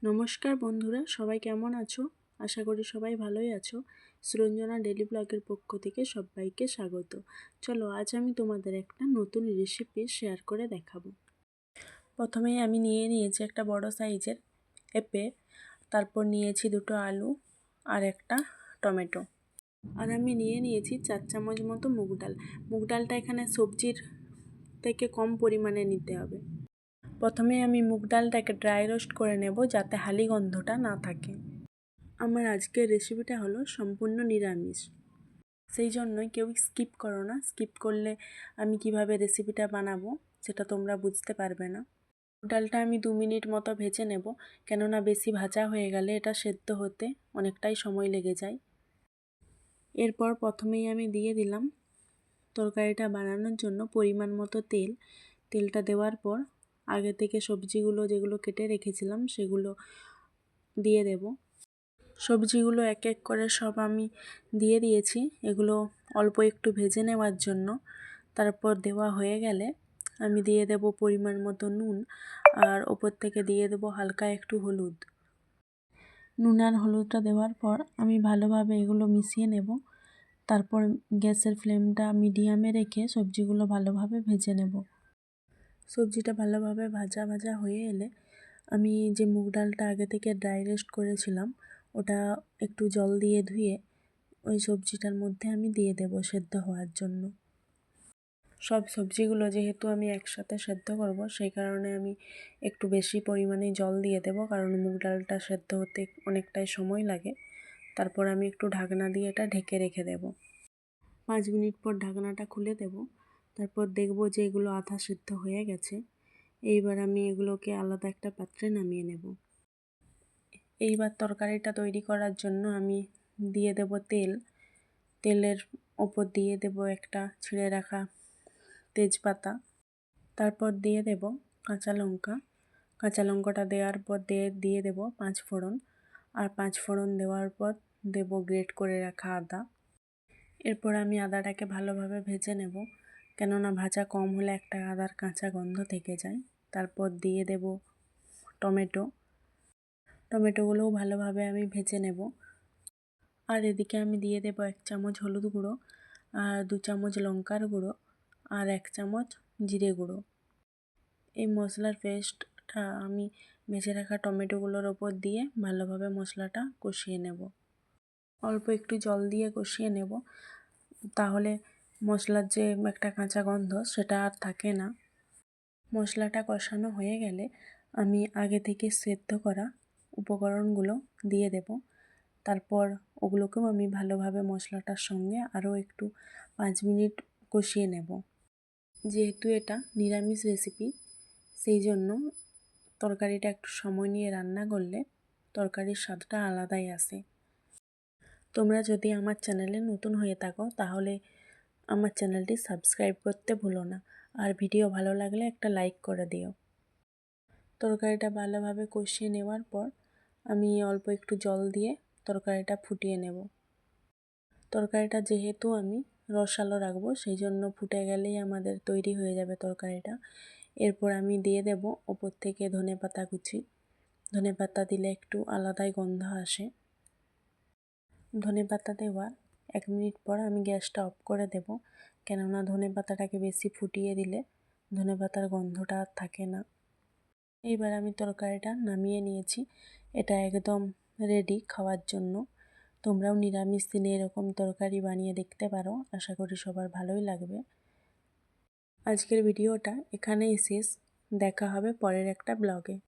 নমস্কার বন্ধুরা, সবাই কেমন আছো? আশা করি সবাই ভালোই আছো। সৃঞ্জনা ডেলি ব্লগের পক্ষ থেকে সবাইকে স্বাগত। চলো আজ আমি তোমাদের একটা নতুন রেসিপি শেয়ার করে দেখাবো। প্রথমেই আমি নিয়েছি একটা বড় সাইজের পেঁপে, তারপর নিয়েছি দুটো আলু আর একটা টমেটো, আর আমি নিয়েছি 4 চামচ মতো মুগ ডাল। মুগ ডালটা এখানে সবজির থেকে কম পরিমাণে নিতে হবে। প্রথমে আমি মুগ ডালটাকে ড্রাই রোস্ট করে নেব যাতে হালি গন্ধটা না থাকে। আমার আজকের রেসিপিটা হলো সম্পূর্ণ নিরামিষ, সেই জন্যই কেউ স্কিপ করো না। স্কিপ করলে আমি কিভাবে রেসিপিটা বানাবো সেটা তোমরা বুঝতে পারবে না। মুগ ডালটা আমি 2 মিনিট মতো ভেজে নেব, কেননা বেশি ভাজা হয়ে গেলে এটা সেদ্ধ হতে অনেকটাই সময় লেগে যায়। এরপর প্রথমেই আমি দিয়ে দিলাম তরকারিটা বানানোর জন্য পরিমাণ মতো তেল। তেলটা দেওয়ার পর আগে থেকে সবজিগুলো যেগুলো কেটে রেখেছিলাম সেগুলো দিয়ে দেব। সবজিগুলো এক এক করে সব আমি দিয়ে দিয়েছি, এগুলো অল্প একটু ভেজে নেওয়ার জন্য। তারপর দেওয়া হয়ে গেলে আমি দিয়ে দেব পরিমাণ মতো নুন, আর ওপর থেকে দিয়ে দেব হালকা একটু হলুদ। নুন আর হলুদটা দেওয়ার পর আমি ভালোভাবে এগুলো মিশিয়ে নেব। তারপর গ্যাসের ফ্লেমটা মিডিয়ামে রেখে সবজিগুলো ভালোভাবে ভেজে নেব। সবজিটা ভালোভাবে ভাজা হয়ে এলে আমি যে মুগ ডালটা আগে থেকে ড্রাই রোস্ট করেছিলাম ওটা একটু জল দিয়ে ধুয়ে ওই সবজিটার মধ্যে আমি দিয়ে দেব সেদ্ধ হওয়ার জন্য। সব সবজিগুলো যেহেতু আমি একসাথে সেদ্ধ করব, সেই কারণে আমি একটু বেশি পরিমাণে জল দিয়ে দেব, কারণ মুগ ডালটা সেদ্ধ হতে অনেকটাই সময় লাগে। তারপর আমি একটু ঢাকনা দিয়ে এটা ঢেকে রেখে দেব। 5 মিনিট পর ঢাকনাটা খুলে দেব। তারপর দেখব যে এগুলো আধা সেদ্ধ হয়ে গেছে। এইবার আমি এগুলোকে আলাদা একটা পাত্রে নামিয়ে নেব। এইবার তরকারিটা তৈরি করার জন্য আমি দিয়ে দেব তেল। তেলের ওপর দিয়ে দেব একটা ছিঁড়ে রাখা তেজপাতা। তারপর দিয়ে দেব কাঁচা লঙ্কা। কাঁচা লঙ্কাটা দেওয়ার পর দিয়ে দেব 5 ফোড়ন, আর 5 ফোড়ন দেওয়ার পর দেব গ্রেট করে রাখা আদা। এরপর আমি আদাটাকে ভালোভাবে ভেজে নেব, কেননা ভাজা কম হলে একটা আদার কাঁচা গন্ধ থেকে যায়। তারপর দিয়ে দেব টমেটোগুলোও ভালোভাবে আমি ভেজে নেব। আর এদিকে আমি দিয়ে দেব 1 চামচ হলুদ গুঁড়ো, আর 2 চামচ লঙ্কার গুঁড়ো, আর 1 চামচ জিরে গুঁড়ো। এই মশলার পেস্টটা আমি ভেজে রাখা টমেটোগুলোর ওপর দিয়ে ভালোভাবে মশলাটা কষিয়ে নেব। অল্প একটু জল দিয়ে কষিয়ে নেব, তাহলে মশলার যে একটা কাঁচা গন্ধ সেটা আর থাকে না। মশলাটা কষানো হয়ে গেলে আমি আগে থেকে সেদ্ধ করা উপকরণগুলো দিয়ে দেব। তারপর ওগুলোকেও আমি ভালোভাবে মশলাটার সঙ্গে আরও একটু 5 মিনিট কষিয়ে নেব। যেহেতু এটা নিরামিষ রেসিপি, সেই জন্য তরকারিটা একটু সময় নিয়ে রান্না করলে তরকারির স্বাদটা আলাদাই আসে। তোমরা যদি আমার চ্যানেলে নতুন হয়ে থাকো তাহলে আমার চ্যানেলটি সাবস্ক্রাইব করতে ভুলো না, আর ভিডিও ভালো লাগলে একটা লাইক করে দিও। তরকারিটা ভালোভাবে কষিয়ে নেওয়ার পর আমি অল্প একটু জল দিয়ে তরকারিটা ফুটিয়ে নেব। তরকারিটা যেহেতু আমি রসালো রাখবো, সেই জন্য ফুটে গেলেই আমাদের তৈরি হয়ে যাবে তরকারিটা। এরপর আমি দিয়ে দেব ওপর থেকে ধনেপাতা কুচি। ধনেপাতা দিলে একটু আলাদাই গন্ধ আসে। ধনেপাতা দেওয়ার 1 মিনিট পর আমি গ্যাসটা অফ করে দেব, কেননা ধনেপাতাটাকে বেশি ফুটিয়ে দিলে ধনেপাতার গন্ধটা আর থাকে না। এইবার আমি তরকারিটা নামিয়ে নিয়েছি। এটা একদম রেডি খাওয়ার জন্য। তোমরাও নিরামিষ দিনে এরকম তরকারি বানিয়ে দেখতে পারো, আশা করি সবার ভালোই লাগবে। আজকের ভিডিওটা এখানেই শেষ। দেখা হবে পরের একটা ব্লগে।